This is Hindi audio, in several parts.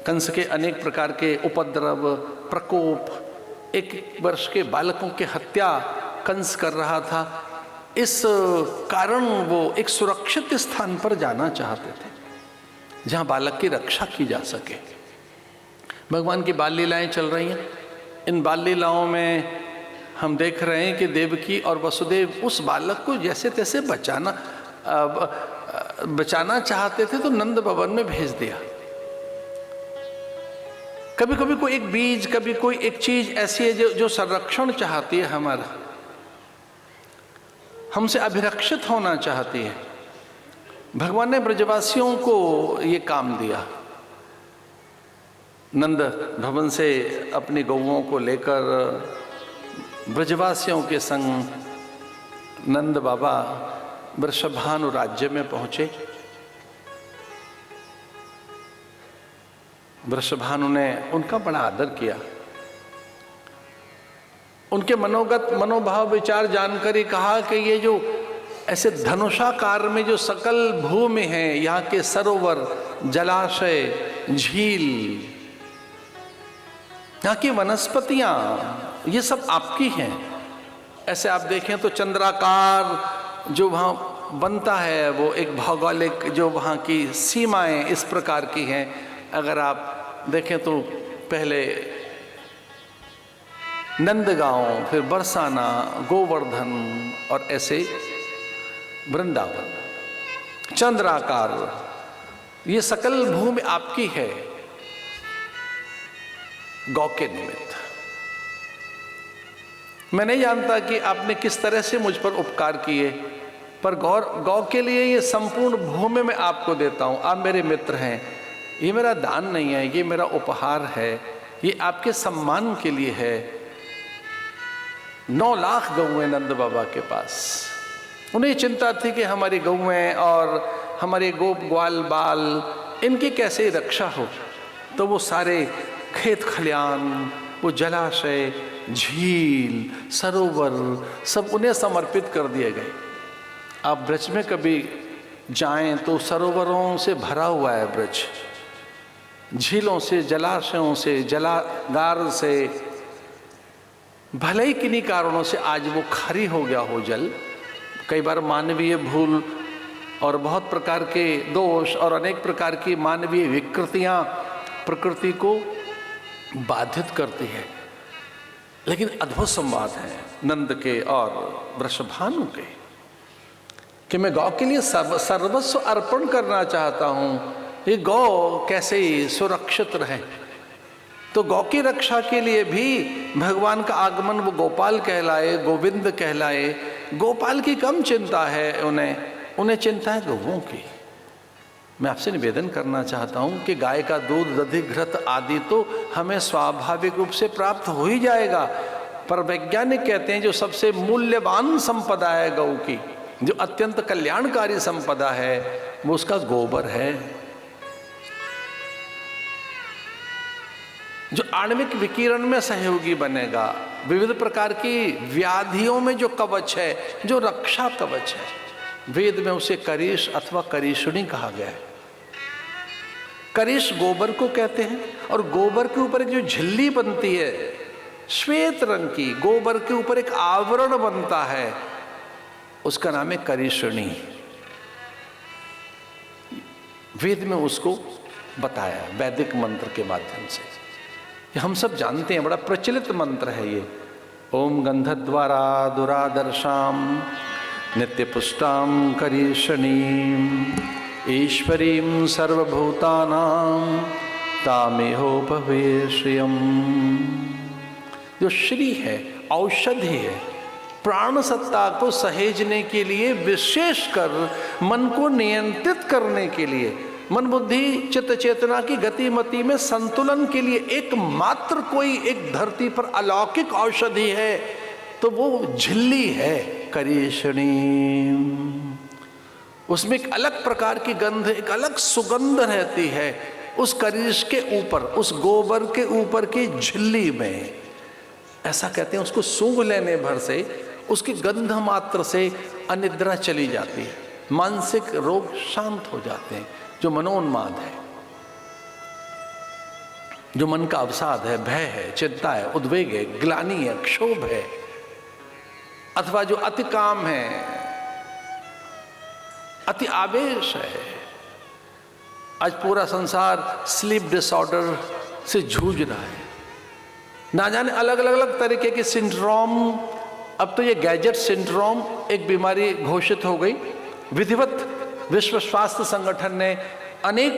कंस के अनेक प्रकार के उपद्रव, प्रकोप, 1 वर्ष के बालकों की हत्या कंस कर रहा था। इस कारण वो एक सुरक्षित स्थान पर जाना चाहते थे जहाँ बालक की रक्षा की जा सके। भगवान की बाल लीलाएं चल रही हैं। इन बाल लीलाओं में हम देख रहे हैं कि देवकी और वसुदेव उस बालक को जैसे तैसे बचाना चाहते थे, तो नंद भवन में भेज दिया। कभी कभी कोई एक बीज, कभी कोई एक चीज ऐसी है जो संरक्षण चाहती है, हमारा हमसे अभिरक्षित होना चाहती है। भगवान ने ब्रजवासियों को ये काम दिया। नंद भवन से अपनी गौओं को लेकर ब्रजवासियों के संग नंद बाबा वृषभानु राज्य में पहुंचे। वृषभानु ने उनका बड़ा आदर किया। उनके मनोभाव विचार जानकर ही कहा कि ये जो ऐसे धनुषाकार में जो सकल भूमि है, यहाँ के सरोवर, जलाशय, झील, यहाँ की वनस्पतियां, ये सब आपकी हैं। ऐसे आप देखें तो चंद्राकार जो वहाँ बनता है वो एक भौगोलिक जो वहाँ की सीमाएं इस प्रकार की हैं। अगर आप देखें तो पहले नंदगांव, फिर बरसाना, गोवर्धन और ऐसे वृंदावन, चंद्राकार, ये सकल भूमि आपकी है गौ के निमित्त। मैं नहीं जानता कि आपने किस तरह से मुझ पर उपकार किए, पर गौ के लिए ये संपूर्ण भूमि मैं आपको देता हूं। आप मेरे मित्र हैं, ये मेरा दान नहीं है, ये मेरा उपहार है, ये आपके सम्मान के लिए है। 9 लाख गौएं नंद बाबा के पास। उन्हें चिंता थी कि हमारी गौएं और हमारे गोप ग्वाल बाल, इनकी कैसे रक्षा हो। तो वो सारे खेत खलियान, वो जलाशय, झील, सरोवर, सब उन्हें समर्पित कर दिए गए। आप ब्रज में कभी जाएं तो सरोवरों से भरा हुआ है ब्रज, झीलों से, जलाशयों से, जलागार से। भले ही किन्हीं कारणों से आज वो खारी हो गया हो जल, कई बार मानवीय भूल और बहुत प्रकार के दोष और अनेक प्रकार की मानवीय विकृतियां प्रकृति को बाधित करती है। लेकिन अद्भुत संवाद है नंद के और वृषभानु के कि मैं गौ के लिए सर्वस्व अर्पण करना चाहता हूं। ये गौ कैसे सुरक्षित रहे। तो गौ की रक्षा के लिए भी भगवान का आगमन, वो गोपाल कहलाए, गोविंद कहलाए। गोपाल की कम चिंता है उन्हें चिंता है गौओं की। मैं आपसे निवेदन करना चाहता हूं कि गाय का दूध, दधि, घृत आदि तो हमें स्वाभाविक रूप से प्राप्त हो ही जाएगा, पर वैज्ञानिक कहते हैं जो सबसे मूल्यवान संपदा है गौ की, जो अत्यंत कल्याणकारी संपदा है, वो उसका गोबर है, जो आणविक विकिरण में सहयोगी बनेगा। विविध प्रकार की व्याधियों में जो कवच है, जो रक्षा कवच है, वेद में उसे करीश अथवा करीशुणी कहा गया है। करीश गोबर को कहते हैं, और गोबर के ऊपर एक जो झिल्ली बनती है श्वेत रंग की, गोबर के ऊपर एक आवरण बनता है, उसका नाम है करीशुणी। वेद में उसको बताया वैदिक मंत्र के माध्यम से। ये हम सब जानते हैं, बड़ा प्रचलित मंत्र है ये। ओम गंधद्वारा दुरादर्शाम नित्य पुष्टाम करीशनीम ईश्वरीं सर्वभूतानां तामेहोपवे श्रियम्। जो श्री है, औषधि है, प्राण सत्ता को सहेजने के लिए, विशेषकर मन को नियंत्रित करने के लिए, मन बुद्धि चित्त चेतना की गतिमति में संतुलन के लिए एकमात्र कोई एक धरती पर अलौकिक औषधि है तो वो झिल्ली है करीशनी। उसमें एक अलग प्रकार की गंध, एक अलग सुगंध रहती है उस करीश के ऊपर, उस गोबर के ऊपर की झिल्ली में। ऐसा कहते हैं उसको सूंघ लेने भर से, उसकी गंध मात्र से अनिद्रा चली जाती है, मानसिक रोग शांत हो जाते हैं, जो मनोन्माद है। जो मन का अवसाद है, भय है, चिंता है, उद्वेग है, ग्लानि है, क्षोभ है, अथवा जो अति काम है, अति आवेश है। आज पूरा संसार स्लीप डिसऑर्डर से जूझ रहा है, ना जाने अलग अलग तरीके के सिंड्रोम। अब तो ये गैजेट सिंड्रोम एक बीमारी घोषित हो गई। विधिवत विश्व स्वास्थ्य संगठन ने, अनेक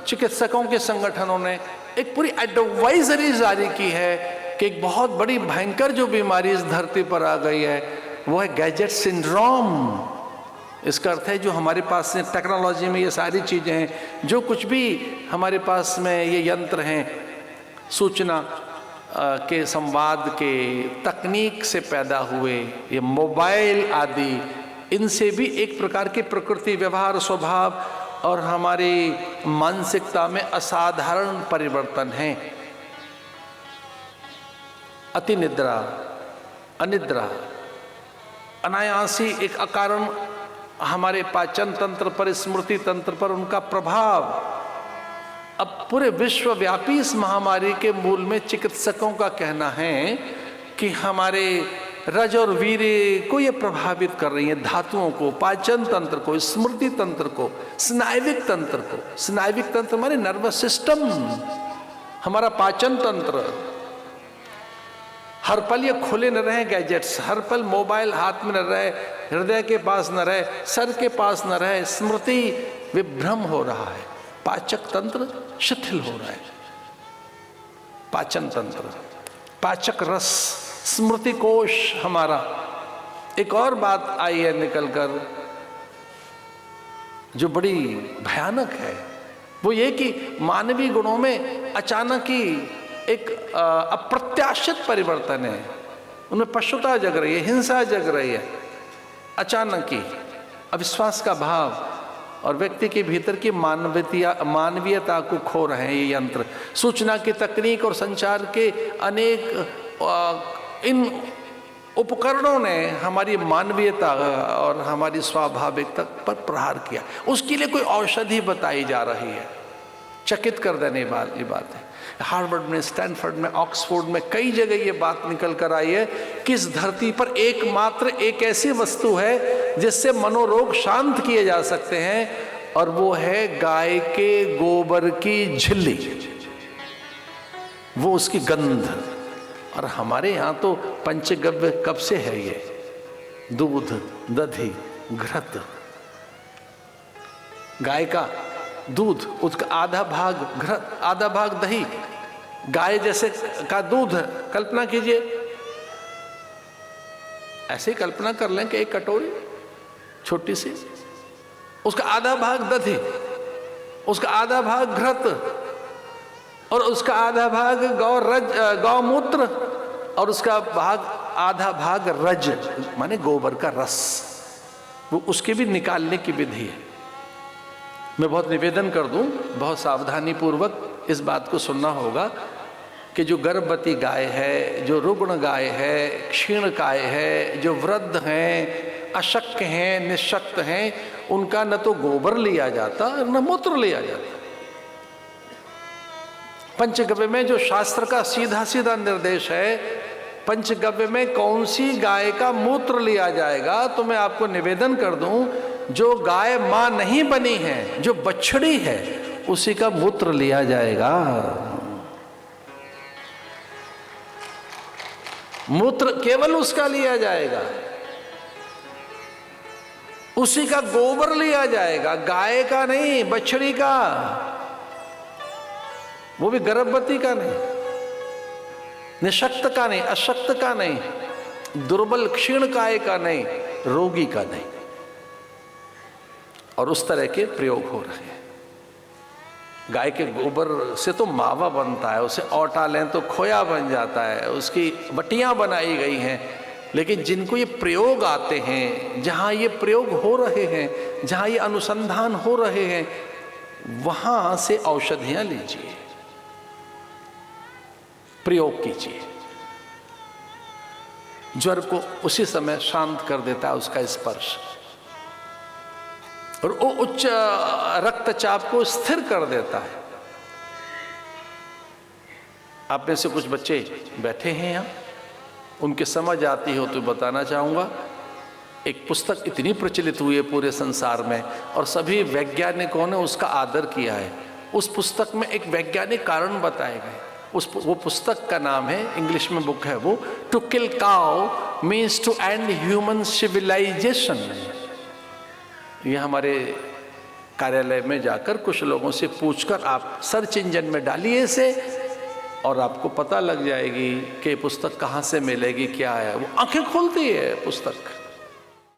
चिकित्सकों के संगठनों ने एक पूरी एडवाइजरी जारी की है कि एक बहुत बड़ी भयंकर जो बीमारी इस धरती पर आ गई है वो है गैजेट सिंड्रोम। इसका अर्थ है जो हमारे पास टेक्नोलॉजी में ये सारी चीज़ें हैं, जो कुछ भी हमारे पास में ये यंत्र हैं, सूचना के संवाद के तकनीक से पैदा हुए ये मोबाइल आदि, इनसे भी एक प्रकार की प्रकृति, व्यवहार, स्वभाव और हमारी मानसिकता में असाधारण परिवर्तन है। अति निद्रा, अनिद्रा, अनायासी एक अकारण हमारे पाचन तंत्र पर, स्मृति तंत्र पर उनका प्रभाव। अब पूरे विश्वव्यापी इस महामारी के मूल में चिकित्सकों का कहना है कि हमारे रज और वीर्य को ये प्रभावित कर रही है, धातुओं को, पाचन तंत्र को, स्मृति तंत्र को, स्नायविक तंत्र को। स्नायविक तंत्र माने नर्वस सिस्टम, हमारा पाचन तंत्र। हर पल ये खुले न रहे गैजेट्स, हर पल मोबाइल हाथ में न रहे, हृदय के पास न रहे, सर के पास न रहे, स्मृति विभ्रम हो रहा है, पाचक तंत्र शिथिल हो रहा है। पाचन तंत्र, पाचक रस, स्मृति कोश हमारा। एक और बात आई है निकलकर जो बड़ी भयानक है, वो ये कि मानवीय गुणों में अचानक ही एक अप्रत्याशित परिवर्तन है। उनमें पशुता जग रही है, हिंसा जग रही है, अचानक ही अविश्वास का भाव और व्यक्ति के भीतर की मानवीयता को खो रहे हैं ये यंत्र। सूचना की तकनीक और संचार के अनेक इन उपकरणों ने हमारी मानवीयता और हमारी स्वाभाविकता पर प्रहार किया। उसके लिए कोई औषधि बताई जा रही है, चकित कर देने वाली बात है। हार्वर्ड में, स्टैनफोर्ड में, ऑक्सफोर्ड में कई जगह ये बात निकल कर आई है कि इस धरती पर एकमात्र एक ऐसी वस्तु है जिससे मनोरोग शांत किए जा सकते हैं, और वो है गाय के गोबर की झिल्ली, वो उसकी गंध। और हमारे यहाँ तो पंचगव्य कब से है ये? दूध, दधी, घृत। गाय का दूध, उसका आधा भाग घृत, आधा भाग दही। गाय जैसे का दूध, कल्पना कीजिए, ऐसे ही कल्पना कर लें कि एक कटोरी छोटी सी, उसका आधा भाग दधी, उसका आधा भाग घृत, और उसका आधा भाग गौमूत्र, और उसका आधा भाग रज माने गोबर का रस। वो उसके भी निकालने की विधि है। मैं बहुत निवेदन कर दूं, बहुत सावधानी पूर्वक इस बात को सुनना होगा कि जो गर्भवती गाय है, जो रुग्ण गाय है, क्षीण गाय है, जो वृद्ध हैं, अशक्त हैं, निशक्त हैं, उनका न तो गोबर लिया जाता न मूत्र लिया जाता। पंचगव्य में जो शास्त्र का सीधा सीधा निर्देश है, पंचगव्य में कौन सी गाय का मूत्र लिया जाएगा, तो मैं आपको निवेदन कर दूं, जो गाय मां नहीं बनी है, जो बछड़ी है, उसी का मूत्र लिया जाएगा। मूत्र केवल उसका लिया जाएगा, उसी का गोबर लिया जाएगा, गाय का नहीं, बछड़ी का, वो भी गर्भवती का नहीं, निशक्त का नहीं, अशक्त का नहीं, दुर्बल क्षीण काय का नहीं, रोगी का नहीं। और उस तरह के प्रयोग हो रहे हैं। गाय के गोबर से तो मावा बनता है, उसे औटा लें तो खोया बन जाता है, उसकी बटियां बनाई गई हैं। लेकिन जिनको ये प्रयोग आते हैं, जहाँ ये प्रयोग हो रहे हैं, जहाँ ये अनुसंधान हो रहे हैं, वहाँ से औषधियाँ लीजिए, प्रयोग कीजिए। ज्वर को उसी समय शांत कर देता है उसका स्पर्श, और वो उच्च रक्तचाप को स्थिर कर देता है। आप में से कुछ बच्चे बैठे हैं यहाँ, उनके समझ आती हो तो बताना चाहूँगा। एक पुस्तक इतनी प्रचलित हुई है पूरे संसार में और सभी वैज्ञानिकों ने उसका आदर किया है। उस पुस्तक में एक वैज्ञानिक कारण बताए गए। वो पुस्तक का नाम है, इंग्लिश में बुक है वो, to kill cow means to end human civilisation. ये हमारे कार्यालय में जाकर कुछ लोगों से पूछकर आप सर्च इंजन में डालिए इसे और आपको पता लग जाएगी कि पुस्तक कहाँ से मिलेगी, क्या है। वो आंखें खोलती है पुस्तक।